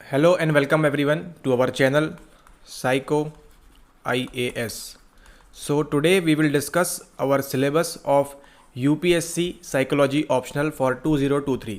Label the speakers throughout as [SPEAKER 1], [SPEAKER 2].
[SPEAKER 1] Hello and welcome everyone to our channel Psycho IAS. So today we will discuss our syllabus of UPSC Psychology Optional for 2023.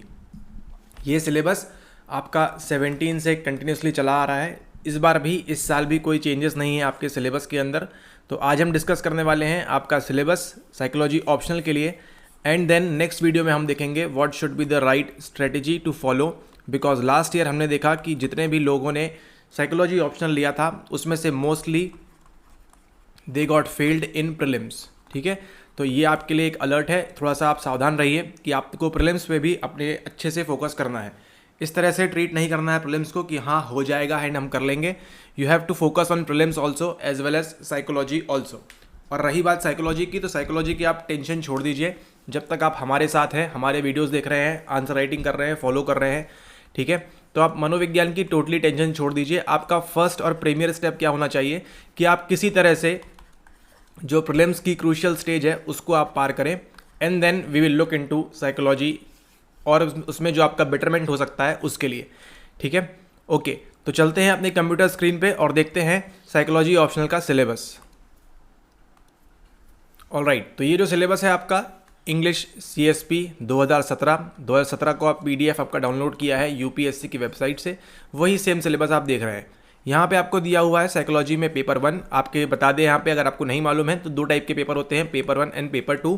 [SPEAKER 1] ये syllabus आपका 17 से continuously चला आ रहा है। इस बार भी इस साल भी कोई चेंजेस नहीं है आपके सिलेबस के अंदर। तो आज हम डिस्कस करने वाले हैं आपका सिलेबस साइकोलॉजी ऑप्शनल के लिए एंड देन नेक्स्ट वीडियो में हम देखेंगे what should be the right strategy to follow, because last year हमने देखा कि जितने भी लोगों ने साइकोलॉजी ऑप्शनल लिया था उसमें से mostly they got failed in prelims. ठीक है, तो ये आपके लिए एक अलर्ट है, थोड़ा सा आप सावधान रहिए कि आपको प्रीलिम्स पे भी अपने अच्छे से फोकस करना है। इस तरह से ट्रीट नहीं करना है प्रीलिम्स को कि हाँ हो जाएगा एंड हम कर लेंगे। You have to focus on prelims also as well as psychology also. और रही बात साइकोलॉजी की, तो साइकोलॉजी की आप टेंशन छोड़ दीजिए जब तक आप हमारे साथ हैं, हमारे वीडियोज़ देख रहे हैं, आंसर राइटिंग कर रहे हैं, फॉलो कर रहे हैं। ठीक है, तो आप मनोविज्ञान की टोटली टेंशन छोड़ दीजिए। आपका फर्स्ट और प्रीमियर स्टेप क्या होना चाहिए कि आप किसी तरह से जो प्रीलिम्स की क्रूशियल स्टेज है उसको आप पार करें and then we will look into psychology और उसमें जो आपका बेटरमेंट हो सकता है उसके लिए। ठीक है, ओके, तो चलते हैं अपने कंप्यूटर स्क्रीन पे और देखते हैं साइकोलॉजी ऑप्शनल का सिलेबस। ऑलराइट, तो ये जो सिलेबस है आपका इंग्लिश CSP 2017 को आप PDF आपका डाउनलोड किया है UPSC की वेबसाइट से, वही सेम सिलेबस आप देख रहे हैं। यहाँ पे आपको दिया हुआ है साइकोलॉजी में पेपर 1। आपके बता दें यहाँ पे, अगर आपको नहीं मालूम है तो दो टाइप के पेपर होते हैं, पेपर 1 एंड पेपर 2।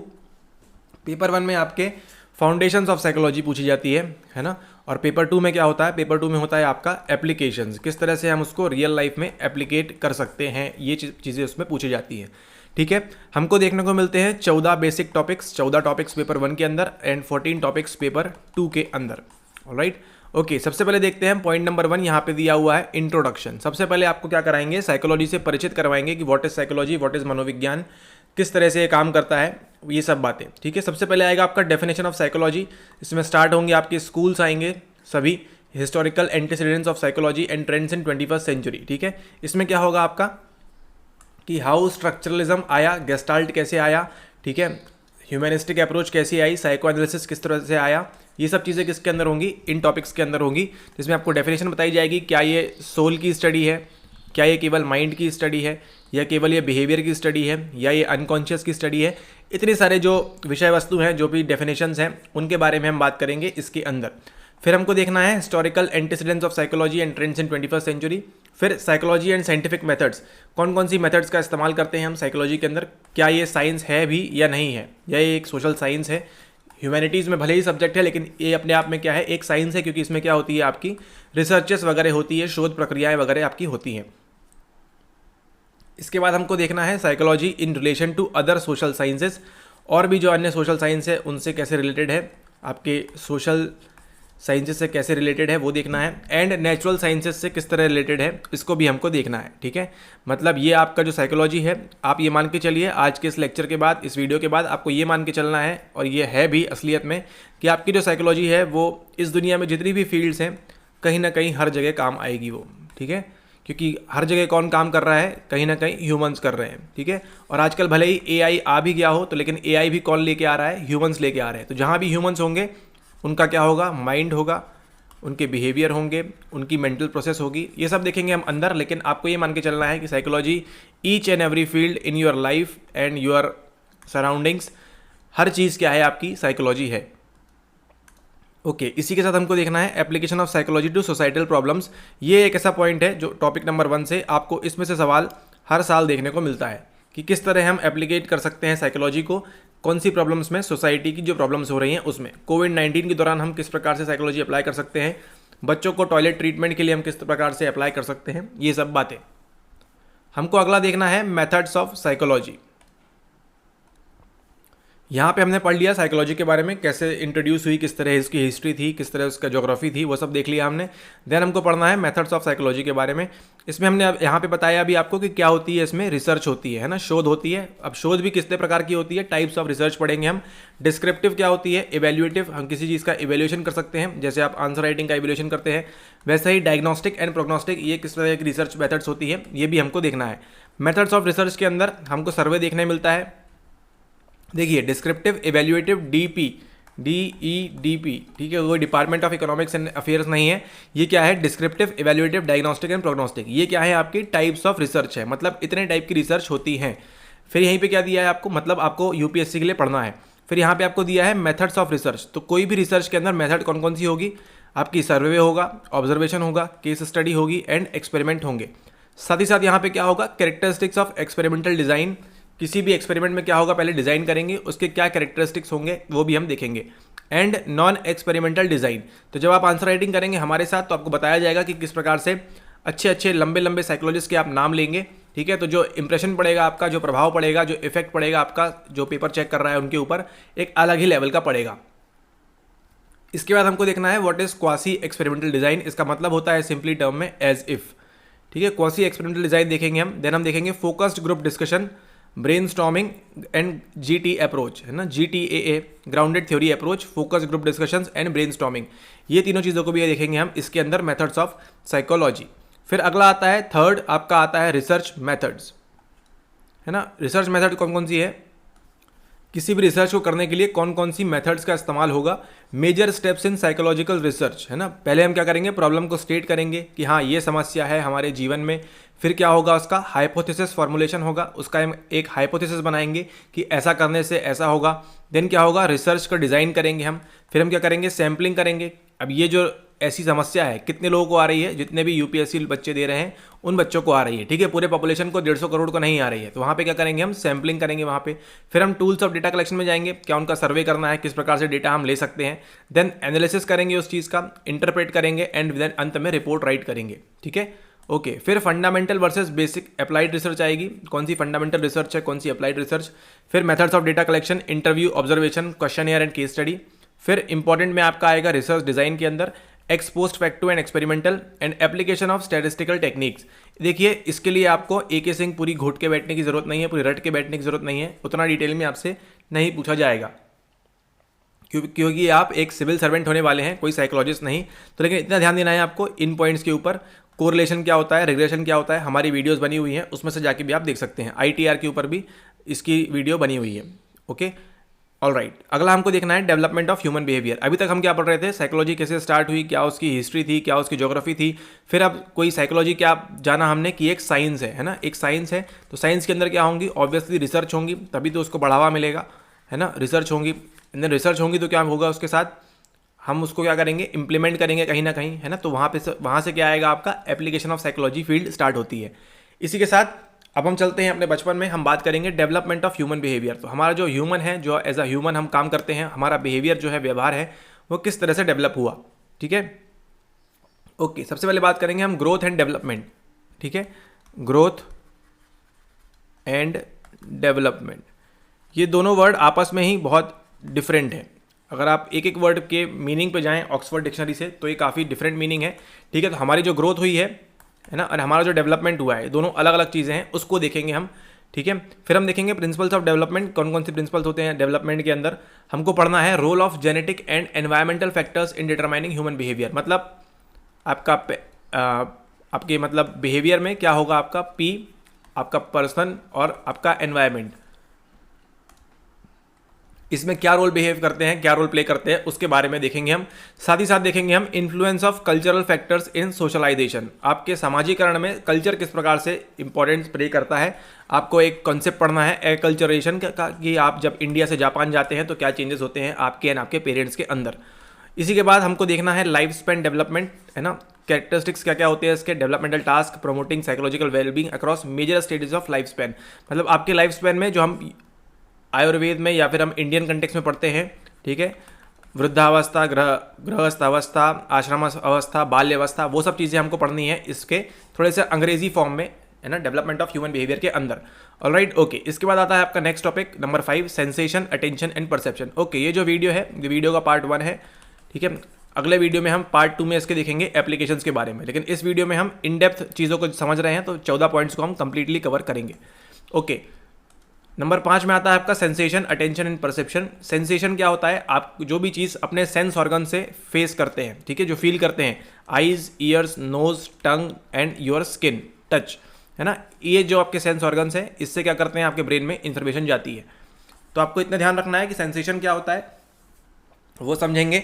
[SPEAKER 1] पेपर 1 में आपके फाउंडेशंस ऑफ साइकोलॉजी पूछी जाती है ना, और पेपर 2 में क्या होता है, पेपर 2 में होता है आपका एप्लीकेशंस, किस तरह से हम उसको रियल लाइफ में एप्लीकेट कर सकते हैं, ये चीज़ें उसमें पूछी जाती हैं। ठीक है, हमको देखने को मिलते हैं 14 बेसिक टॉपिक्स, 14 टॉपिक्स पेपर 1 के अंदर एंड 14 टॉपिक्स पेपर 2 के अंदर। ऑलराइट, ओके, सबसे पहले देखते हैं पॉइंट नंबर 1, यहाँ पे दिया हुआ है इंट्रोडक्शन। सबसे पहले आपको क्या कराएंगे, साइकोलॉजी से परिचित करवाएंगे कि what is psychology, what is मनोविज्ञान, किस तरह से ये काम करता है, ये सब बातें। ठीक है, सबसे पहले आएगा आपका डेफिनेशन ऑफ साइकोलॉजी। इसमें स्टार्ट होंगे आपके स्कूल्स आएंगे सभी, historical antecedents of psychology and trends in 21st century. ठीक है, इसमें क्या होगा आपका कि हाउ स्ट्रक्चरलिज्म आया, गेस्टाल्ट कैसे आया, ठीक है, ह्यूमनिस्टिक अप्रोच कैसी आई, साइको एनालिसिस किस तरह से आया, ये सब चीज़ें किसके अंदर होंगी, इन टॉपिक्स के अंदर होंगी। जिसमें आपको डेफिनेशन बताई जाएगी, क्या ये सोल की स्टडी है, क्या ये केवल माइंड की स्टडी है, या केवल ये बिहेवियर की स्टडी है, या ये अनकॉन्शियस की स्टडी है। इतने सारे जो विषय वस्तु हैं, जो भी डेफिनेशंस हैं, उनके बारे में हम बात करेंगे इसके अंदर। फिर हमको देखना है historical antecedents of psychology and trends in 21st century. फिर साइकोलॉजी एंड साइंटिफिक मेथड्स, कौन कौन सी मेथड्स का इस्तेमाल करते हैं हम साइकोलॉजी के अंदर, क्या ये साइंस है भी या नहीं है, या ये एक सोशल साइंस है। ह्यूमैनिटीज़ में भले ही सब्जेक्ट है लेकिन ये अपने आप में क्या है, एक साइंस है, क्योंकि इसमें क्या होती है आपकी रिसर्चेस वगैरह होती है, शोध प्रक्रियाएं वगैरह आपकी होती हैं। इसके बाद हमको देखना है psychology in relation to other social sciences, और भी जो अन्य सोशल साइंस है उनसे कैसे रिलेटेड है, आपके सोशल साइंसेस से कैसे रिलेटेड है वो देखना है, एंड नेचुरल साइंसेस से किस तरह रिलेटेड है इसको भी हमको देखना है। ठीक है, मतलब ये आपका जो साइकोलॉजी है, आप ये मान के चलिए आज के इस लेक्चर के बाद, इस वीडियो के बाद आपको ये मान के चलना है, और ये है भी असलियत में, कि आपकी जो साइकोलॉजी है वो इस दुनिया में जितनी भी फील्ड्स हैं कहीं ना कहीं हर जगह काम आएगी वो। ठीक है, क्योंकि हर जगह कौन काम कर रहा है, कहीं ना कहीं ह्यूमंस कर रहे हैं। ठीक है, और आजकल भले ही AI आ भी गया हो तो लेकिन AI भी कौन लेके आ रहा है, ह्यूमंस लेके आ रहे हैं। तो जहाँ भी ह्यूमंस होंगे उनका क्या होगा, माइंड होगा, उनके बिहेवियर होंगे, उनकी मेंटल प्रोसेस होगी, ये सब देखेंगे हम अंदर। लेकिन आपको ये मान के चलना है कि psychology each and every field in your life and your surroundings, हर चीज़ क्या है आपकी साइकोलॉजी है। ओके, इसी के साथ हमको देखना है application of psychology to societal problems. ये एक ऐसा पॉइंट है जो टॉपिक नंबर 1 से आपको इसमें से सवाल हर साल देखने को मिलता है कि किस तरह हम एप्लीकेट कर सकते हैं साइकोलॉजी को, कौन सी प्रॉब्लम्स में, सोसाइटी की जो प्रॉब्लम्स हो रही हैं उसमें। कोविड-19 के दौरान हम किस प्रकार से साइकोलॉजी अप्लाई कर सकते हैं, बच्चों को टॉयलेट ट्रीटमेंट के लिए हम किस प्रकार से अप्लाई कर सकते हैं, ये सब बातें। हमको अगला देखना है मेथड्स ऑफ साइकोलॉजी। यहाँ पे हमने पढ़ लिया साइकोलॉजी के बारे में, कैसे इंट्रोड्यूस हुई, किस तरह इसकी हिस्ट्री थी, किस तरह उसका ज्योग्राफी थी, वो सब देख लिया हमने। देन हमको पढ़ना है मेथड्स ऑफ साइकोलॉजी के बारे में। इसमें हमने अब यहाँ पे बताया अभी आपको कि क्या होती है, इसमें रिसर्च होती है ना, शोध होती है। अब शोध भी कितने प्रकार की होती है, टाइप्स ऑफ रिसर्च पढ़ेंगे हम। डिस्क्रिप्टिव क्या होती है, इवेल्युएटिव, हम किसी चीज़ का इवेल्यूएशन कर सकते हैं, जैसे आप आंसर राइटिंग का इवेल्यूएशन करते हैं, वैसे ही डायग्नोस्टिक एंड प्रोग्नोस्टिक, ये किस तरह की रिसर्च मेथड्स होती है, ये भी हमको देखना है। मेथड्स ऑफ रिसर्च के अंदर हमको सर्वे देखने मिलता है। देखिए डिस्क्रिप्टिव, इवेल्युएटिव, DP, DEDP, ठीक है, वो department of economics and affairs नहीं है। ये क्या है? Descriptive, evaluative, diagnostic and prognostic. ये क्या है? आपकी टाइप्स ऑफ रिसर्च है, मतलब इतने टाइप की रिसर्च होती हैं। फिर यहीं पे क्या दिया है आपको, मतलब आपको यूपीएससी के लिए पढ़ना है। फिर यहाँ पे आपको दिया है मेथड्स ऑफ रिसर्च। तो कोई भी रिसर्च के अंदर मेथड कौन कौन सी होगी? आपकी सर्वे होगा, ऑब्जर्वेशन होगा, केस स्टडी होगी एंड एक्सपेरिमेंट होंगे। साथ ही साथ यहाँ पे क्या होगा? Characteristics of experimental design. किसी भी एक्सपेरिमेंट में क्या होगा? पहले डिज़ाइन करेंगे, उसके क्या कैरेक्टरिस्टिक्स होंगे वो भी हम देखेंगे। And non experimental design. तो जब आप आंसर राइटिंग करेंगे हमारे साथ तो आपको बताया जाएगा कि किस प्रकार से अच्छे अच्छे लंबे लंबे साइकोलॉजिस्ट के आप नाम लेंगे, ठीक है। तो जो इंप्रेशन पड़ेगा आपका, जो प्रभाव पड़ेगा, जो इफेक्ट पड़ेगा आपका, जो पेपर चेक कर रहा है उनके ऊपर, एक अलग ही लेवल का पड़ेगा। इसके बाद हमको देखना है what is quasi experimental design. इसका मतलब होता है सिंपली टर्म में एज इफ, ठीक है। क्वासी एक्सपेरिमेंटल डिज़ाइन देखेंगे हम। देन हम देखेंगे focused group discussion, brainstorming and GT approach, है ना, GTAA, grounded theory approach, focus group discussions and brainstorming. ये तीनों चीज़ों को भी देखेंगे हम इसके अंदर, मेथड्स ऑफ साइकोलॉजी। फिर अगला आता है थर्ड, आपका आता है रिसर्च मेथड्स, है ना। रिसर्च मेथड कौन कौन सी है? किसी भी रिसर्च को करने के लिए कौन कौन सी मेथड्स का इस्तेमाल होगा। Major steps in psychological research, है ना। पहले हम क्या करेंगे? प्रॉब्लम को स्टेट करेंगे कि हाँ ये समस्या है हमारे जीवन में। फिर क्या होगा? उसका हाइपोथेसिस फॉर्मुलेशन होगा, उसका हम एक हाइपोथेसिस बनाएंगे कि ऐसा करने से ऐसा होगा। देन क्या होगा? रिसर्च का डिज़ाइन करेंगे हम। फिर हम क्या करेंगे? सैम्पलिंग करेंगे। अब ये जो ऐसी समस्या है कितने लोगों को आ रही है? जितने भी यूपीएससी बच्चे दे रहे हैं उन बच्चों को आ रही है, ठीक है। पूरे पॉपुलेशन को 150 करोड़ को नहीं आ रही है। तो वहाँ पे क्या करेंगे? हम सैम्पलिंग करेंगे वहाँ पे। फिर हम टूल्स ऑफ डेटा कलेक्शन में जाएंगे, क्या उनका सर्वे करना है, किस प्रकार से डेटा हम ले सकते हैं। देन एनालिसिस करेंगे उस चीज़ का, इंटरप्रेट करेंगे एंड देन अंत में रिपोर्ट राइट करेंगे, ठीक है। ओके, फिर fundamental versus basic applied research आएगी। कौन सी फंडामेंटल रिसर्च है, कौन सी अप्लाइड रिसर्च। फिर methods of data collection, interview, observation, questionnaire and case study. फिर इंपॉर्टेंट में आपका आएगा रिसर्च डिज़ाइन के अंदर x post facto and experimental and application of statistical techniques. देखिए इसके लिए आपको AK सिंह पूरी घोट के बैठने की जरूरत नहीं है, पूरी रट के बैठने की जरूरत नहीं है, उतना डिटेल में आपसे नहीं पूछा जाएगा क्योंकि आप एक सिविल सर्वेंट होने वाले हैं, कोई साइकोलॉजिस्ट नहीं। तो लेकिन इतना ध्यान देना है आपको इन पॉइंट्स के ऊपर। कोरिलेशन क्या होता है, रिग्रेशन क्या होता है, हमारी वीडियोस बनी हुई हैं, उसमें से जाके भी आप देख सकते हैं। ITR के ऊपर भी इसकी वीडियो बनी हुई है। Okay, all right. अगला हमको देखना है डेवलपमेंट ऑफ ह्यूमन बिहेवियर। अभी तक हम क्या पढ़ रहे थे? साइकोलॉजी कैसे स्टार्ट हुई, क्या उसकी हिस्ट्री थी, क्या उसकी ज्योग्राफी थी। फिर अब कोई साइकोलॉजी क्या जाना हमने कि एक साइंस है ना, एक साइंस है। तो साइंस के अंदर क्या होंगी? ऑब्वियसली रिसर्च होंगी, तभी तो उसको बढ़ावा मिलेगा, है ना। रिसर्च होंगी, रिसर्च होंगी तो क्या होगा? उसके साथ हम उसको क्या करेंगे? इंप्लीमेंट करेंगे कहीं ना कहीं, है ना। तो वहाँ से क्या आएगा? आपका application of psychology field start होती है। इसी के साथ अब हम चलते हैं अपने बचपन में, हम बात करेंगे डेवलपमेंट ऑफ ह्यूमन बिहेवियर। तो हमारा जो ह्यूमन है, जो एज अ ह्यूमन हम काम करते हैं, हमारा बिहेवियर जो है, व्यवहार है, वो किस तरह से डेवलप हुआ, ठीक है। ओके, सबसे पहले बात करेंगे हम ग्रोथ एंड डेवलपमेंट, ठीक है। ग्रोथ एंड डेवलपमेंट, ये दोनों वर्ड आपस में ही बहुत डिफरेंट है। अगर आप एक एक वर्ड के मीनिंग पे जाएं ऑक्सफोर्ड डिक्शनरी से तो ये काफ़ी डिफरेंट मीनिंग है, ठीक है। तो हमारी जो ग्रोथ हुई है ना, और हमारा जो डेवलपमेंट हुआ है, दोनों अलग अलग चीज़ें हैं, उसको देखेंगे हम, ठीक है। फिर हम देखेंगे प्रिंसिपल्स ऑफ डेवलपमेंट, कौन कौन से प्रिंसिपल्स होते हैं डेवलपमेंट के अंदर। हमको पढ़ना है role of genetic and environmental factors in determining human behaviour. मतलब आपके मतलब बिहेवियर में क्या होगा? आपका P, आपका पर्सन और आपका एनवायरमेंट, इसमें क्या रोल बिहेव करते हैं, क्या रोल प्ले करते हैं, उसके बारे में देखेंगे हम। साथ ही साथ देखेंगे हम influence of cultural factors in socialisation. आपके सामाजिकरण में कल्चर किस प्रकार से इंपॉर्टेंस प्ले करता है। आपको एक कॉन्सेप्ट पढ़ना है एक्लचरेशन का, कि आप जब इंडिया से जापान जाते हैं तो क्या चेंजेस होते हैं आपके एंड आपके पेरेंट्स के अंदर। इसी के बाद हमको देखना है लाइफ स्पैन डेवलपमेंट, है ना। कैरेक्टरिस्टिक्स क्या क्या होते हैं इसके, developmental task, promoting psychological wellbeing across major stages of life span. मतलब आपके लाइफ स्पैन में जो हम आयुर्वेद में या फिर हम इंडियन कंटेक्स्ट में पढ़ते हैं, ठीक है, वृद्धावस्था, गृहस्थ अवस्था, आश्रम अवस्था, बाल्य अवस्था, वो सब चीज़ें हमको पढ़नी है इसके थोड़े से अंग्रेजी फॉर्म में, है ना, डेवलपमेंट ऑफ ह्यूमन बिहेवियर के अंदर। Alright, okay. इसके बाद आता है आपका next topic number 5, sensation, attention and perception. Okay, ये जो वीडियो है, ये वीडियो का पार्ट 1 है, ठीक है। अगले वीडियो में हम पार्ट 2 में इसके देखेंगे एप्लीकेशंस के बारे में, लेकिन इस वीडियो में हम इन डेप्थ चीज़ों को समझ रहे हैं, तो 14 पॉइंट्स को हम कंप्लीटली कवर करेंगे। ओके, नंबर 5 में आता है आपका sensation, attention and perception. Sensation क्या होता है? आप जो भी चीज़ अपने सेंस ऑर्गन से फेस करते हैं, ठीक है, जो फील करते हैं, eyes, ears, nose, tongue and your skin, touch, है ना। ये जो आपके सेंस ऑर्गन्स हैं, इससे क्या करते हैं? आपके ब्रेन में इंफॉर्मेशन जाती है। तो आपको इतना ध्यान रखना है कि सेंसेशन क्या होता है, वो समझेंगे।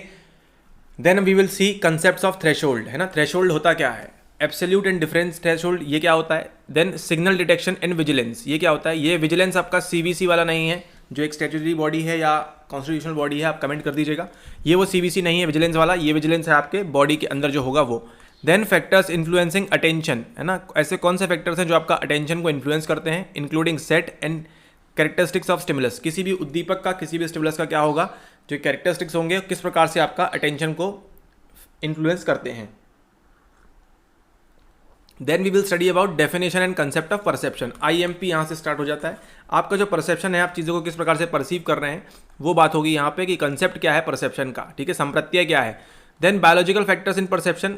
[SPEAKER 1] Then we will see concepts of threshold, है ना, थ्रेशोल्ड होता क्या है, एब्सोल्यूट एंड डिफरेंस थ्रेशोल्ड ये क्या होता है। Then signal detection and vigilance ये क्या होता है। ये विजिलेंस आपका सीवीसी वाला नहीं है, जो एक स्टैट्यूटरी बॉडी है या कॉन्स्टिट्यूशनल बॉडी है, आप कमेंट कर दीजिएगा। ये वो सीवीसी नहीं है विजिलेंस वाला, ये विजिलेंस है आपके बॉडी के अंदर जो होगा वो। देन फैक्टर्स इन्फ्लुएंसिंग अटेंशन, है ना, ऐसे कौन से फैक्टर्स हैं जो आपका अटेंशन को इन्फ्लुएंस करते हैं, including set and characteristics of stimulus. किसी भी उद्दीपक का, किसी भी स्टिमुलस का क्या होगा, जो कैरेक्टरिस्टिक्स होंगे, किस प्रकार से आपका अटेंशन को इन्फ्लुएंस करते हैं। Then we will study about definition and concept of perception. IMP यहाँ से स्टार्ट हो जाता है। आपका जो परसेप्शन है, आप चीज़ों को किस प्रकार से परसीव कर रहे हैं, वो बात होगी यहाँ पे कि कंसेप्ट क्या है परसेप्शन का, ठीक है, संप्रत्यय क्या है। Then biological factors in perception,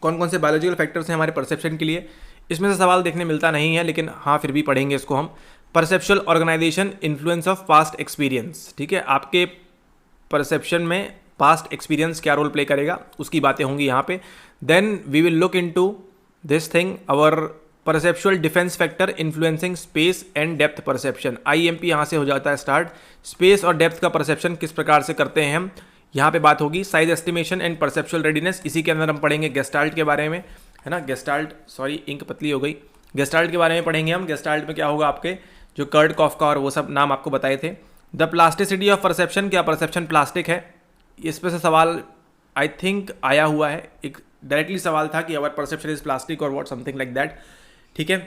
[SPEAKER 1] कौन कौन से बायोलॉजिकल फैक्टर्स हैं हमारे परसेप्शन के लिए। इसमें से सवाल देखने मिलता नहीं है, लेकिन हाँ फिर भी पढ़ेंगे इसको हम। Perceptual organisation, influence of past experience, ठीक है, आपके परसेप्शन में पास्ट एक्सपीरियंस क्या रोल प्ले करेगा, उसकी बातें होंगी यहाँ पे। Then we will look into this thing, our perceptual defence factor influencing space and depth perception. IMP यहाँ से हो जाता है स्टार्ट। स्पेस और डेप्थ का परसेप्शन किस प्रकार से करते हैं हम, यहाँ पे बात होगी। Size estimation and perceptual readiness, इसी के अंदर हम पढ़ेंगे गेस्टाल्ट के बारे में, है ना, गेस्टाल्ट, सॉरी इंक पतली हो गई, गेस्टाल्ट के बारे में पढ़ेंगे हम। गेस्टाल्ट में क्या होगा, आपके जो कर्ट कॉफका और वो सब नाम आपको बताए थे। द प्लास्टिसिटी ऑफ परसेप्शन, क्या परसेप्शन प्लास्टिक है, इस पे से सवाल आई थिंक आया हुआ है, एक डायरेक्टली सवाल था कि अवर परसेप्शन इज प्लास्टिक और व्हाट समथिंग लाइक दैट, ठीक है।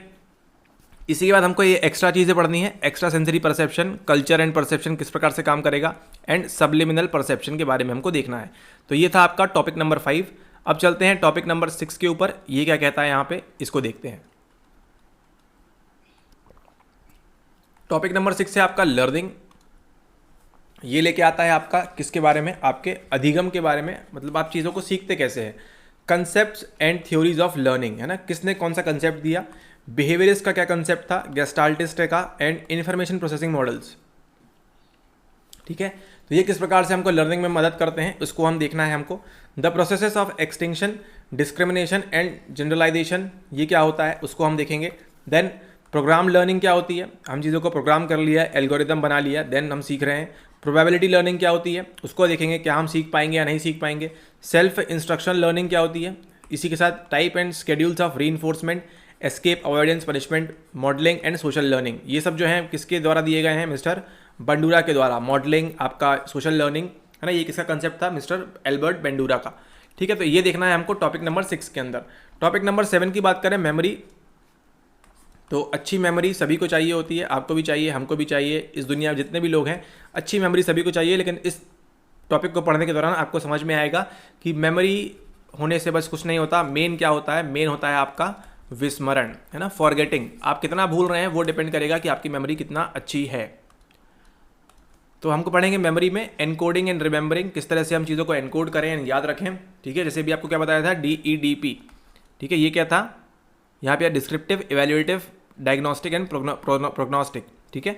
[SPEAKER 1] इसी के बाद हमको ये एक्स्ट्रा चीज़ें पढ़नी है, extra sensory perception, culture and perception किस प्रकार से काम करेगा, एंड सबलिमिनल परसेप्शन के बारे में हमको देखना है। तो ये था आपका टॉपिक नंबर 5। अब चलते हैं टॉपिक नंबर 6 के ऊपर, ये क्या कहता है यहाँ पे, इसको देखते हैं। टॉपिक नंबर 6 है आपका लर्निंग। ये लेके आता है आपका किसके बारे में, आपके अधिगम के बारे में, मतलब आप चीज़ों को सीखते कैसे हैं। Concepts and theories of learning, है ना, किसने कौन सा कंसेप्ट दिया। बिहेवियरिस्ट का क्या कंसेप्ट था, गेस्टाल्टिस्ट का, एंड इन्फॉर्मेशन प्रोसेसिंग मॉडल्स, ठीक है। तो ये किस प्रकार से हमको लर्निंग में मदद करते हैं, उसको हम देखना है हमको। The processes of extinction, discrimination and generalisation, ये क्या होता है उसको हम देखेंगे। देन प्रोग्राम लर्निंग क्या होती है, हम चीज़ों को प्रोग्राम कर लिया, एल्गोरिदम बना लिया, देन हम सीख रहे हैं। प्रोबेबिलिटी लर्निंग क्या होती है, उसको देखेंगे, क्या हम सीख पाएंगे या नहीं सीख पाएंगे। सेल्फ इंस्ट्रक्शन लर्निंग क्या होती है, इसी के साथ type and schedules of reinforcement, escape, avoidance, punishment, modelling and social learning, ये सब जो है किसके द्वारा दिए गए हैं, मिस्टर बंडूरा के द्वारा। मॉडलिंग, आपका सोशल लर्निंग, है ना, ये किसका कंसेप्ट था, मिस्टर एल्बर्ट बेंडूरा का, ठीक है। तो ये देखना है हमको टॉपिक नंबर 6 के अंदर। टॉपिक नंबर 7 की बात करें, मेमोरी। तो अच्छी मेमोरी सभी को चाहिए होती है, आपको भी चाहिए, हमको भी चाहिए, इस दुनिया में जितने भी लोग हैं अच्छी मेमोरी सभी को चाहिए। लेकिन इस टॉपिक को पढ़ने के दौरान आपको समझ में आएगा कि मेमोरी होने से बस कुछ नहीं होता, मेन क्या होता है, मेन होता है आपका विस्मरण, है ना, फॉरगेटिंग। आप कितना भूल रहे हैं वो डिपेंड करेगा कि आपकी मेमोरी कितना अच्छी है। तो हमको पढ़ेंगे मेमोरी में एनकोडिंग एंड रिमेंबरिंग, किस तरह से हम चीज़ों को एनकोड करें एंड याद रखें, ठीक है। जैसे भी आपको क्या बताया था, DEDP, ठीक है। ये क्या था, यहाँ पे descriptive, evaluative, diagnostic and prognostic, ठीक है।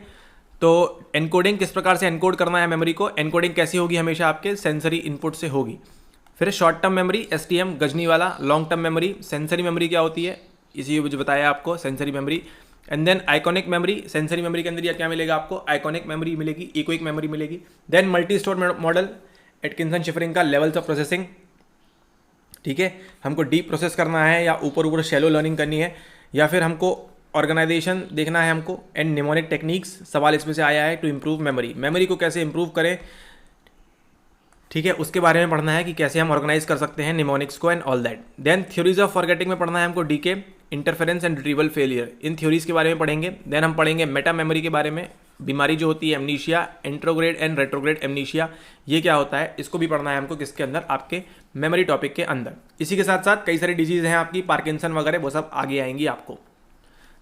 [SPEAKER 1] तो एनकोडिंग किस प्रकार से एनकोड करना है मेमोरी को, एनकोडिंग कैसी होगी, हमेशा आपके सेंसरी इनपुट से होगी। फिर short term memory, STM, Ghajini वाला। Long term memory, sensory memory क्या होती है, इसी मुझे बताया आपको, sensory memory. And then iconic memory, sensory memory के अंदर या क्या मिलेगा आपको, आइकॉनिक मेमोरी मिलेगी, इकोइक मेमोरी मिलेगी। Then multi store model, Atkinson Shiffrin का, लेवल्स ऑफ प्रोसेसिंग, ठीक है। हमको डीप प्रोसेस करना है या ऊपर ऊपर शैलो लर्निंग करनी है, या फिर हमको ऑर्गेनाइजेशन देखना है हमको। एंड निमोनिक टेक्निक्स, सवाल इसमें से आया है, टू इम्प्रूव मेमोरी, मेमोरी को कैसे इंप्रूव करें, ठीक है, उसके बारे में पढ़ना है कि कैसे हम ऑर्गेनाइज कर सकते हैं निमोनिक्स को and all that. Then theories of forgetting में पढ़ना है हमको DK, interference and retrieval failure, इन थ्योरीज के बारे में पढ़ेंगे। देन हम पढ़ेंगे मेटा मेमोरी के बारे में, बीमारी जो होती है एमनीशिया, एंट्रोग्रेड एंड रेट्रोग्रेड एमनीशिया, ये क्या होता है, इसको भी पढ़ना है हमको किसके अंदर, आपके मेमोरी टॉपिक के अंदर। इसी के साथ साथ कई सारी डिजीज़ हैं आपकी, पार्किंसन वगैरह, वो सब आगे आएंगी आपको।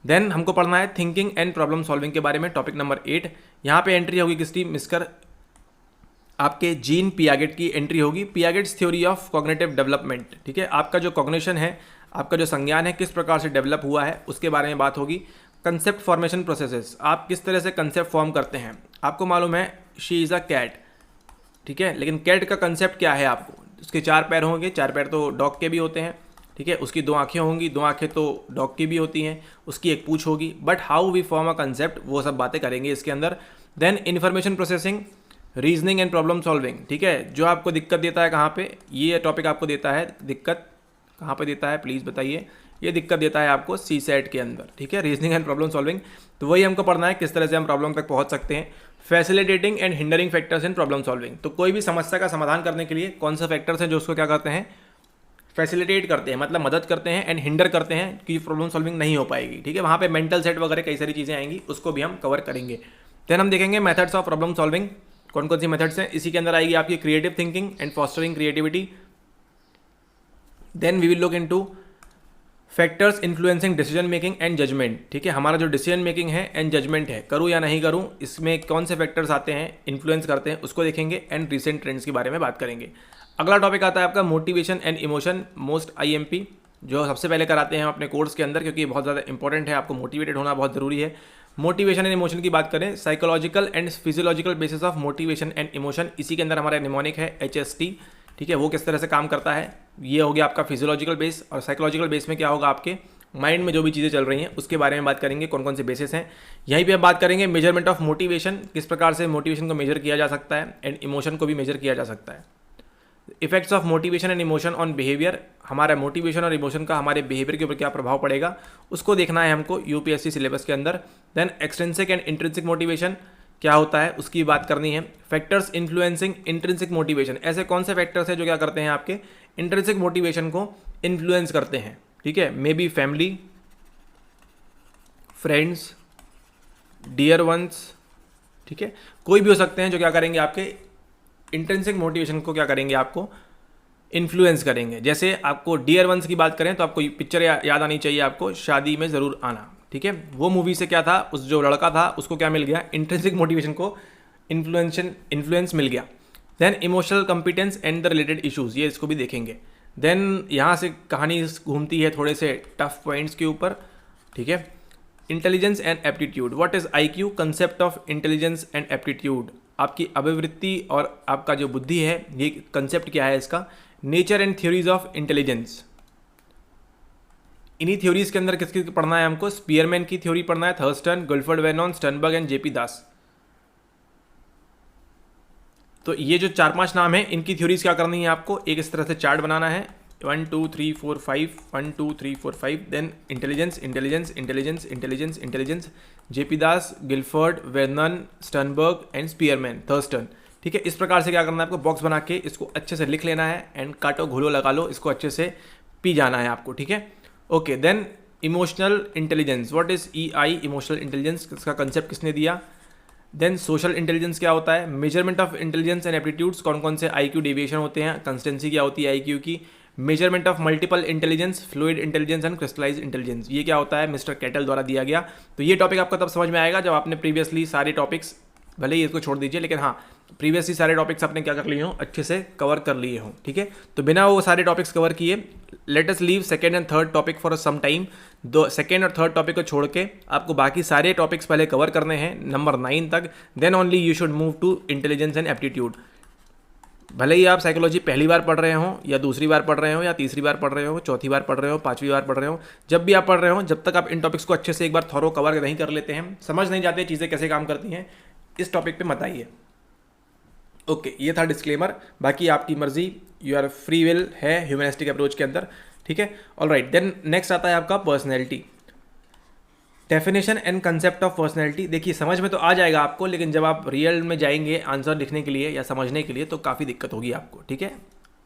[SPEAKER 1] देन हमको पढ़ना है थिंकिंग एंड प्रॉब्लम सॉल्विंग के बारे में, टॉपिक नंबर 8। यहाँ पे एंट्री होगी किसकी, मिस्टर आपके जीन पियागेट की एंट्री होगी, पियागेट्स थ्योरी ऑफ कॉग्निटिव डेवलपमेंट, ठीक है। आपका जो कॉग्निशन है, आपका जो संज्ञान है, किस प्रकार से डेवलप हुआ है, उसके बारे में बात होगी। कंसेप्ट फॉर्मेशन प्रोसेसेस, आप किस तरह से कंसेप्ट फॉर्म करते हैं। आपको मालूम है शी इज़ अ कैट, ठीक है, लेकिन कैट का कंसेप्ट क्या है, आपको उसके 4 पैर होंगे, 4 पैर तो डॉग के भी होते हैं, ठीक है। उसकी 2 आँखें होंगी, 2 आँखें तो डॉग की भी होती हैं, उसकी एक पूँछ होगी, but how we form a concept, वो सब बातें करेंगे इसके अंदर। Then information processing, reasoning and problem solving, ठीक है। जो आपको दिक्कत देता है कहाँ पे, ये टॉपिक आपको देता है दिक्कत कहाँ पे देता है, प्लीज़ बताइए। ये दिक्कत देता है आपको सी सेट के अंदर, ठीक है, रीजनिंग एंड प्रॉब्लम सॉल्विंग। तो वही हमको पढ़ना है किस तरह से हम प्रॉब्लम तक पहुंच सकते हैं। Facilitating and hindering factors in problem solving, तो कोई भी समस्या का समाधान करने के लिए कौन सा फैक्टर्स हैं जो उसको क्या करते हैं, फैसिलिटेट करते हैं, मतलब मदद करते हैं, एंड हिंडर करते हैं कि प्रॉब्लम सॉल्विंग नहीं हो पाएगी, ठीक है। वहाँ पे मेंटल सेट वगैरह कई सारी चीज़ें आएंगी, उसको भी हम कवर करेंगे। देन हम देखेंगे मेथड्स ऑफ प्रॉब्लम सॉल्विंग, कौन कौन सी मेथड्स हैं। इसी के अंदर आएगी आपकी creative thinking and fostering creativity. Then we will look into factors influencing decision making and judgement, ठीक है। हमारा जो डिसीजन मेकिंग है एंड जजमेंट है, करूँ या नहीं करूँ, इसमें कौन से फैक्टर्स आते हैं, इन्फ्लुएंस करते हैं, उसको देखेंगे। एंड रिसेंट ट्रेंड्स के बारे में बात करेंगे। अगला टॉपिक आता है आपका motivation and emotion, most IMP, जो सबसे पहले कराते हैं अपने कोर्स के अंदर, क्योंकि ये बहुत ज़्यादा इंपॉर्टेंट है, आपको मोटिवेटेड होना बहुत ज़रूरी है। मोटिवेशन एंड इमोशन की बात करें, psychological and physiological basis of motivation and emotion, इसी के अंदर हमारा निमोनिक है HST, ठीक है। वो किस तरह से काम करता है, ये हो गया आपका फिजियोलॉजिकल बेस। और साइकोलॉजिकल बेस में क्या होगा, आपके माइंड में जो भी चीज़ें चल रही हैं उसके बारे में बात करेंगे, कौन कौन से बेसिस हैं। यहीं पे हम बात करेंगे मेजरमेंट ऑफ मोटिवेशन, किस प्रकार से मोटिवेशन को मेजर किया जा सकता है, एंड इमोशन को भी मेजर किया जा सकता है। Effects of motivation and emotion on behaviour, हमारा मोटिवेशन और इमोशन का हमारे बिहेवियर के ऊपर क्या प्रभाव पड़ेगा, उसको देखना है हमको UPSC सिलेबस के अंदर। Then extrinsic and intrinsic motivation क्या होता है, उसकी बात करनी है। फैक्टर्स इन्फ्लुएंसिंग इंट्रिंसिक मोटिवेशन, ऐसे कौन से फैक्टर्स हैं जो क्या करते हैं, आपके इंट्रिंसिक मोटिवेशन को इन्फ्लुएंस करते हैं, ठीक है। Maybe family, friends, dear ones, ठीक है, कोई भी हो सकते हैं जो क्या करेंगे, आपके इंट्रिंसिक मोटिवेशन को क्या करेंगे, आपको इन्फ्लुएंस करेंगे। जैसे आपको डियर वंस की बात करें तो आपको पिक्चर याद आनी चाहिए, आपको शादी में ज़रूर आना, ठीक है। वो मूवी से क्या था, उस जो लड़का था उसको क्या मिल गया, इंट्रिंसिक मोटिवेशन को इन्फ्लुएंस मिल गया। Then emotional competence and the related issues, ये इसको भी देखेंगे। देन यहाँ से कहानी घूमती है थोड़े से टफ पॉइंट्स के ऊपर, ठीक है। Intelligence and aptitude, what is IQ, concept of intelligence and aptitude, आपकी अभिवृत्ति और आपका जो बुद्धि है, ये कंसेप्ट क्या है इसका। Nature and theories of intelligence, इन्हीं थ्योरीज के अंदर किसकी पढ़ना है हमको, स्पीयरमैन की थ्योरी पढ़ना है, Thurstone, Guilford Vernon, Sternberg and JP Das. तो ये जो 4-5 नाम है, इनकी थ्योरीज क्या करनी है आपको, एक इस तरह से चार्ट बनाना है, 1 2 3 4 5, 1 2 3 4 5, then intelligence intelligence intelligence intelligence intelligence, JP Das, Guilford, Vernon, Sternberg and Spearman, Thurstone, ठीक है। इस प्रकार से क्या करना है आपको, बॉक्स बना के इसको अच्छे से लिख लेना है, एंड काटो घोलो लगा लो, इसको अच्छे से पी जाना है आपको, ठीक है। Okay, then emotional intelligence, what is EI, emotional intelligence, इसका कंसेप्ट किसने दिया। देन सोशल इंटेलिजेंस क्या होता है, measurement of intelligence and aptitudes, कौन कौन से IQ डेविएशन होते हैं, कंसिस्टेंसी क्या होती है IQ की। Measurement of multiple intelligence, fluid intelligence and crystallize intelligence, ये क्या होता है, मिस्टर कैटल द्वारा दिया गया। तो ये टॉपिक आपको तब समझ में आएगा जब आपने प्रीवियसली सारे टॉपिक्स, भले ही इसको छोड़ दीजिए, लेकिन हाँ प्रीवियसली सारे टॉपिक्स आपने क्या कर लिए हों, अच्छे से कवर कर लिए हों, ठीक है। तो बिना वो सारे टॉपिक्स कवर किए, let us leave second and third topic for some time, दो सेकेंड और थर्ड टॉपिक को छोड़ के आपको बाकी सारे टॉपिक्स पहले कवर करने हैं नंबर 9 तक, then only you should move to intelligence and aptitude. भले ही आप साइकोलॉजी पहली बार पढ़ रहे हो, या दूसरी बार पढ़ रहे हो, या तीसरी बार पढ़ रहे हो, चौथी बार पढ़ रहे हो, 5वीं बार पढ़ रहे हो, जब भी आप पढ़ रहे हो, जब तक आप इन टॉपिक्स को अच्छे से एक बार थॉरो कवर नहीं कर लेते हैं, समझ नहीं जाते चीज़ें कैसे काम करती हैं, इस टॉपिक पे मत आइए। ओके, ये था डिस्क्लेमर, बाकी आपकी मर्जी, यू आर फ्री विल है ह्यूमनिस्टिक अप्रोच के अंदर, ठीक है। ऑलराइट, देन नेक्स्ट आता है आपका personality, definition and concept of personality. देखिए समझ में तो आ जाएगा आपको, लेकिन जब आप रियल में जाएंगे आंसर लिखने के लिए या समझने के लिए तो काफ़ी दिक्कत होगी आपको, ठीक है।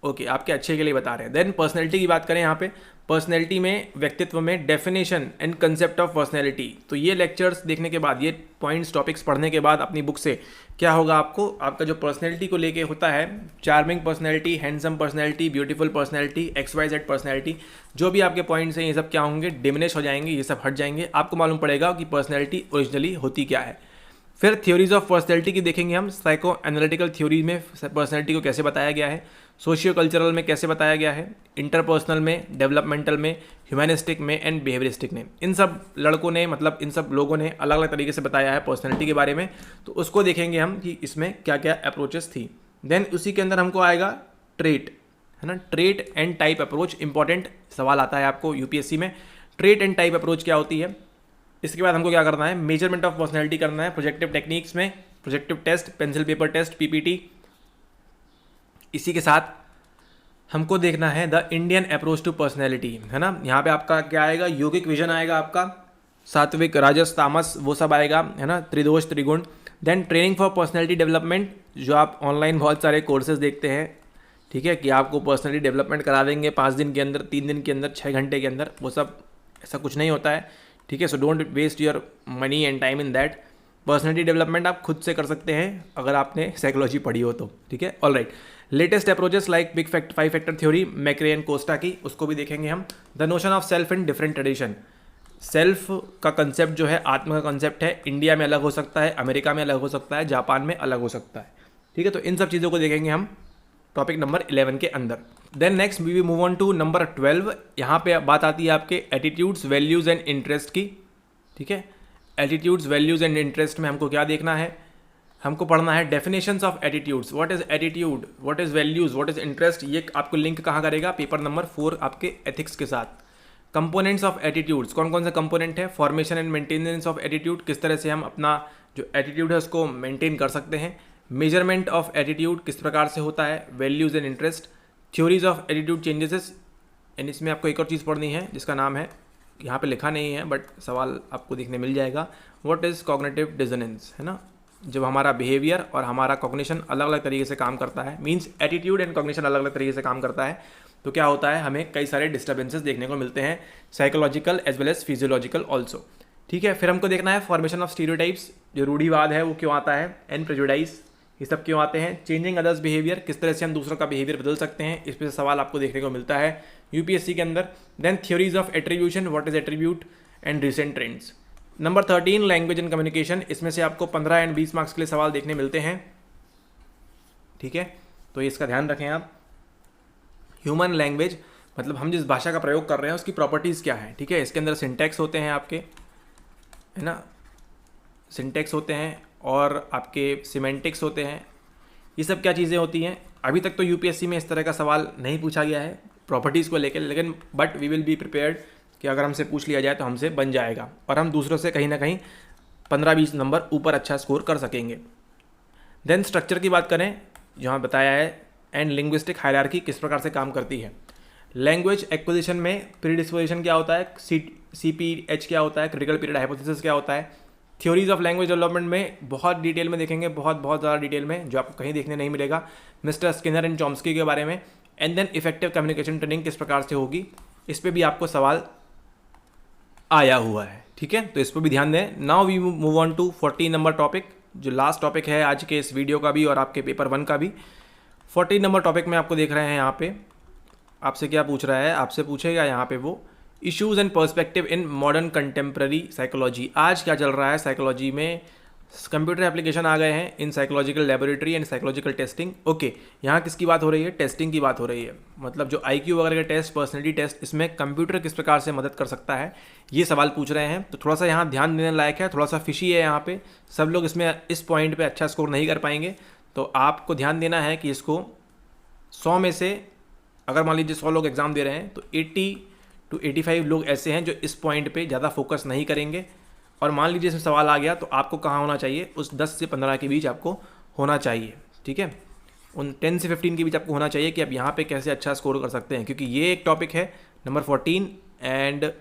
[SPEAKER 1] ओके, आपके अच्छे के लिए बता रहे हैं। देन पर्सनैलिटी की बात करें यहाँ पे, पर्सनैलिटी में, व्यक्तित्व में, definition and concept of personality. तो ये लेक्चर्स देखने के बाद, ये पॉइंट्स टॉपिक्स पढ़ने के बाद अपनी बुक से क्या होगा आपको, आपका जो पर्सनैलिटी को लेके होता है, charming personality, handsome personality, beautiful personality, XYZ personality, जो भी आपके पॉइंट्स हैं ये सब क्या होंगे, डिमिनिश हो जाएंगे, ये सब हट जाएंगे, आपको मालूम पड़ेगा कि पर्सनैलिटी ओरिजिनली होती क्या है। फिर थ्योरीज ऑफ पर्सनैलिटी की देखेंगे हम, साइको एनालिटिकल थ्योरी में पर्सनैलिटी को कैसे बताया गया है, सोशियो कल्चरल में कैसे बताया गया है, इंटरपर्सनल में, डेवलपमेंटल में, ह्यूमैनिस्टिक में एंड बिहेवियरिस्टिक में। इन सब लड़कों ने, मतलब इन सब लोगों ने अलग अलग तरीके से बताया है पर्सनैलिटी के बारे में, तो उसको देखेंगे हम कि इसमें क्या क्या अप्रोचेस थी। देन उसी के अंदर हमको आएगा ट्रेट, है ना, trait and type approach, important सवाल आता है आपको UPSC में, ट्रेट एंड टाइप अप्रोच क्या होती है। इसके बाद हमको क्या करना है, मेजरमेंट ऑफ पर्सनैलिटी करना है, प्रोजेक्टिव टेक्निक्स में projective test, pencil paper test, PPT. इसी के साथ हमको देखना है the Indian approach to personality, है ना। यहाँ पे आपका क्या आएगा, योगिक विजन आएगा आपका, सात्विक, राजस, तामस, वो सब आएगा, है ना, त्रिदोष, त्रिगुण। Then training for personality development, जो आप ऑनलाइन बहुत सारे कोर्सेज देखते हैं, ठीक है, कि आपको पर्सनैलिटी डेवलपमेंट करा देंगे 5 दिन के अंदर, 3 दिन के अंदर, 6 घंटे के अंदर, वो सब ऐसा कुछ नहीं होता है, ठीक है। So don't waste your money and time in that. Personality development आप खुद से कर सकते हैं अगर आपने साइकोलॉजी पढ़ी हो तो, ठीक है। All right, latest approaches like big 5 factor theory, मैक्रे and Costa की, उसको भी देखेंगे हम। The notion of self in different tradition, self का कंसेप्ट जो है, आत्म का कंसेप्ट है, इंडिया में अलग हो सकता है, अमेरिका में अलग हो सकता है, जापान में अलग हो सकता है, ठीक है। तो इन सब चीज़ों को देखेंगे हम टॉपिक नंबर 11 के अंदर। Then next we move on to number 12। यहाँ पे बात आती है आपके एटीट्यूड्स, वैल्यूज़ एंड इंटरेस्ट की, ठीक है। एटीट्यूड्स, वैल्यूज़ एंड इंटरेस्ट में हमको क्या देखना है, हमको पढ़ना है definitions of attitudes, what is attitude, what is values, what is interest. ये आपको लिंक कहाँ करेगा, पेपर नंबर 4 आपके एथिक्स के साथ। कंपोनेंट्स ऑफ एटीट्यूड्स, कौन कौन से कंपोनेंट है, formation and maintenance of attitude, किस तरह से हम अपना जो एटीट्यूड है उसको मेंटेन कर सकते हैं। मेजरमेंट ऑफ एटीट्यूड किस प्रकार से होता है, values and interest. Theories of attitude changes, and इसमें आपको एक और चीज़ पढ़नी है जिसका नाम है, यहाँ पे लिखा नहीं है बट सवाल आपको देखने मिल जाएगा, व्हाट इज़ कॉग्निटिव डिसोनेंस, है ना। जब हमारा बिहेवियर और हमारा कॉग्निशन अलग अलग तरीके से काम करता है, मीन्स एटीट्यूड एंड कॉग्निशन अलग अलग तरीके से काम करता है, तो क्या होता है, हमें कई सारे डिस्टर्बेंसेस देखने को मिलते हैं, psychological as well as physiological also, ठीक है। फिर हमको देखना है फॉर्मेशन ऑफ स्टीरियोटाइप्स, जो रूढ़िवाद है वो क्यों आता है, एंड प्रेजुडाइज, ये सब क्यों आते हैं। चेंजिंग अदर्स बिहेवियर, किस तरह से हम दूसरों का बिहेवियर बदल सकते हैं, इस पर सवाल आपको देखने को मिलता है यूपीएससी के अंदर। Then theories of attribution, what is attribute and recent trends. Number 13 language and communication, इसमें से आपको 15 एंड 20 मार्क्स के लिए सवाल देखने मिलते हैं, ठीक है। तो इसका ध्यान रखें आप। ह्यूमन लैंग्वेज मतलब हम जिस भाषा का प्रयोग कर रहे हैं उसकी प्रॉपर्टीज़ क्या है, ठीक है। इसके अंदर सिंटैक्स होते हैं आपके, है ना, सिंटैक्स होते हैं और आपके सिमेंटिक्स होते हैं, ये सब क्या चीज़ें होती हैं। अभी तक तो यूपीएससी में इस तरह का सवाल नहीं पूछा गया है प्रॉपर्टीज़ को लेकर, लेकिन but we will be prepared कि अगर हमसे पूछ लिया जाए तो हमसे बन जाएगा और हम दूसरों से कहीं ना कहीं 15-20 नंबर ऊपर अच्छा स्कोर कर सकेंगे। देन स्ट्रक्चर की बात करें, जहाँ बताया है, एंड लिंग्विस्टिक हायरार्की किस प्रकार से काम करती है। लैंग्वेज एक्विजिशन में प्रीडिस्पोजिशन क्या होता है, CPH क्या होता है, क्रिटिकल पीरियड हाइपोथेसिस क्या होता है। थ्योरीज ऑफ लैंग्वेज डेवलपमेंट में बहुत डिटेल में देखेंगे, बहुत ज़्यादा डिटेल में, जो आपको कहीं देखने नहीं मिलेगा, मिस्टर स्किनर एंड चॉम्स्की के बारे में। And then effective communication training किस प्रकार से होगी, इस पर भी आपको सवाल आया हुआ है, ठीक है। तो इस पर भी ध्यान दें। Now we move on to 14 number topic, जो लास्ट टॉपिक है आज के इस वीडियो का भी और आपके पेपर 1 का भी। 14 नंबर टॉपिक में आपको देख रहे हैं, यहाँ पे आपसे क्या पूछ रहा है, आपसे पूछेगा यहाँ पे वो issues and perspective in modern contemporary psychology. आज क्या चल रहा है साइकोलॉजी में, कंप्यूटर एप्लीकेशन आ गए हैं in psychological laboratory and psychological testing. Okay, यहाँ किसकी बात हो रही है, टेस्टिंग की बात हो रही है, मतलब जो IQ वगैरह के टेस्ट, पर्सनैलिटी टेस्ट, इसमें कंप्यूटर किस प्रकार से मदद कर सकता है, ये सवाल पूछ रहे हैं। तो थोड़ा सा यहाँ ध्यान देने लायक है, थोड़ा सा फिशी है यहाँ पे, सब लोग इसमें इस पॉइंट पे अच्छा स्कोर नहीं कर पाएंगे। तो आपको ध्यान देना है कि इसको 100 में से अगर मान लीजिए 100 लोग एग्ज़ाम दे रहे हैं तो 80 to 85 लोग ऐसे हैं जो इस पॉइंट पे ज़्यादा फोकस नहीं करेंगे। और मान लीजिए इसमें सवाल आ गया तो आपको कहाँ होना चाहिए, उस 10 से 15 के बीच आपको होना चाहिए, ठीक है। उन 10 से 15 के बीच आपको होना चाहिए कि आप यहाँ पे कैसे अच्छा स्कोर कर सकते हैं, क्योंकि ये एक टॉपिक है नंबर 14 एंड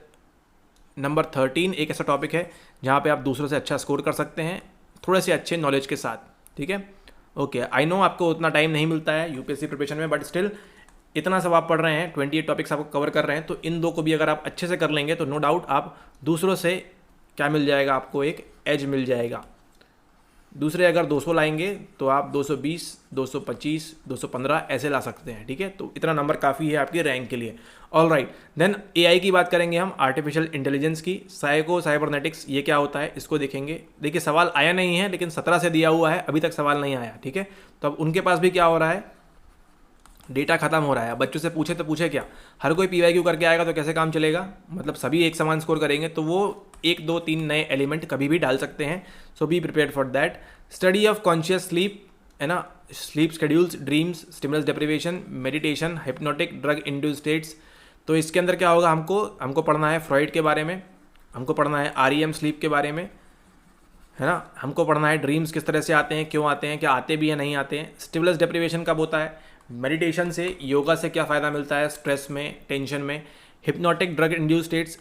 [SPEAKER 1] नंबर 13 एक ऐसा टॉपिक है जहाँ पे आप दूसरों से अच्छा स्कोर कर सकते हैं थोड़े से अच्छे नॉलेज के साथ, ठीक है। ओके, आई नो आपको उतना टाइम नहीं मिलता है यूपीएससी प्रिपरेशन में, बट स्टिल इतना सब आप पढ़ रहे हैं, 28 टॉपिक्स आपको कवर कर रहे हैं, तो इन 2 को भी अगर आप अच्छे से कर लेंगे तो नो डाउट आप दूसरों से क्या मिल जाएगा, आपको एक एज मिल जाएगा। दूसरे अगर 200 लाएंगे तो आप 220, 225, 215 ऐसे ला सकते हैं, ठीक है। तो इतना नंबर काफ़ी है आपकी रैंक के लिए। ऑल राइट, देन AI की बात करेंगे हम, आर्टिफिशियल इंटेलिजेंस की, साइबरनेटिक्स ये क्या होता है इसको देखेंगे। देखिए सवाल आया नहीं है लेकिन 17 से दिया हुआ है, अभी तक सवाल नहीं आया, ठीक है। तो अब उनके पास भी क्या हो रहा है, डेटा खत्म हो रहा है। बच्चों से पूछे तो पूछे क्या, हर कोई PYQ करके आएगा तो कैसे काम चलेगा, मतलब सभी एक समान स्कोर करेंगे तो वो 1, 2, 3 नए एलिमेंट कभी भी डाल सकते हैं। So be prepared for that. Study of conscious sleep, है ना, sleep schedules, dreams, stimulus deprivation, meditation, hypnotic drug induced states. तो इसके अंदर क्या होगा, हमको पढ़ना है फ्रॉइड के बारे में, हमको पढ़ना है REM स्लीप के बारे में, है ना। हमको पढ़ना है ड्रीम्स किस तरह से आते हैं, क्यों आते हैं, क्या आते भी या नहीं आते हैं, स्टिमुलस डेप्रिवेशन कब होता है, मेडिटेशन से, योगा से क्या फ़ायदा मिलता है स्ट्रेस में, टेंशन में, हिप्नोटिक ड्रग इंड्यूस स्टेट्स,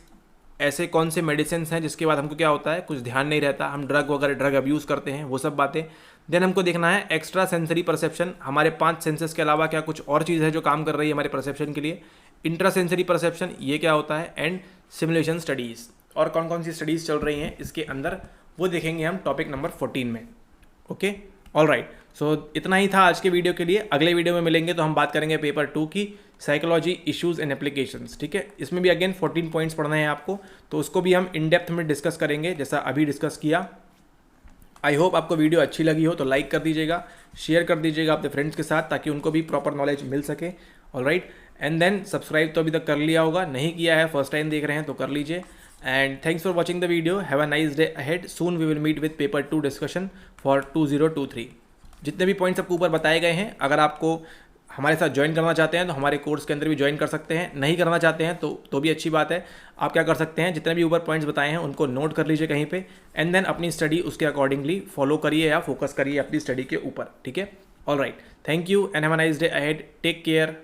[SPEAKER 1] ऐसे कौन से मेडिसिन हैं जिसके बाद हमको क्या होता है, कुछ ध्यान नहीं रहता, हम ड्रग अब्यूज़ करते हैं, वो सब बातें। देन हमको देखना है एक्स्ट्रा सेंसरी परसेप्शन, हमारे 5 सेंसेस के अलावा क्या कुछ और चीज़ है जो काम कर रही है हमारे परसेप्शन के लिए। इंट्रा सेंसरी परसेप्शन, ये क्या होता है, एंड सिमुलेशन स्टडीज़, और कौन कौन सी स्टडीज़ चल रही हैं इसके अंदर, वो देखेंगे हम टॉपिक नंबर 14 में। Okay, all right. सो इतना ही था आज के वीडियो के लिए। अगले वीडियो में मिलेंगे तो हम बात करेंगे पेपर 2 की, साइकोलॉजी इश्यूज एंड एप्लीकेशंस। ठीक है, इसमें भी अगेन 14 पॉइंट्स पढ़ने हैं आपको, तो उसको भी हम इन डेप्थ में डिस्कस करेंगे जैसा अभी डिस्कस किया। आई होप आपको वीडियो अच्छी लगी हो तो लाइक कर दीजिएगा, शेयर कर दीजिएगा अपने फ्रेंड्स के साथ ताकि उनको भी प्रॉपर नॉलेज मिल सके। All right, and then subscribe तो अभी तक कर लिया होगा, नहीं किया है फर्स्ट टाइम देख रहे हैं तो कर लीजिए। And thanks for watching the video. Have a nice day ahead. Soon we will meet with paper 2 discussion for 2023. जितने भी पॉइंट्स आपको ऊपर बताए गए हैं, अगर आपको हमारे साथ ज्वाइन करना चाहते हैं तो हमारे कोर्स के अंदर भी ज्वाइन कर सकते हैं, नहीं करना चाहते हैं तो भी अच्छी बात है। आप क्या कर सकते हैं, जितने भी ऊपर पॉइंट्स बताए हैं उनको नोट कर लीजिए कहीं पे, एंड देन अपनी स्टडी उसके अकॉर्डिंगली फॉलो करिए या फोकस करिए अपनी स्टडी के ऊपर। ठीक है, all right, thank you and have a nice day ahead, take care.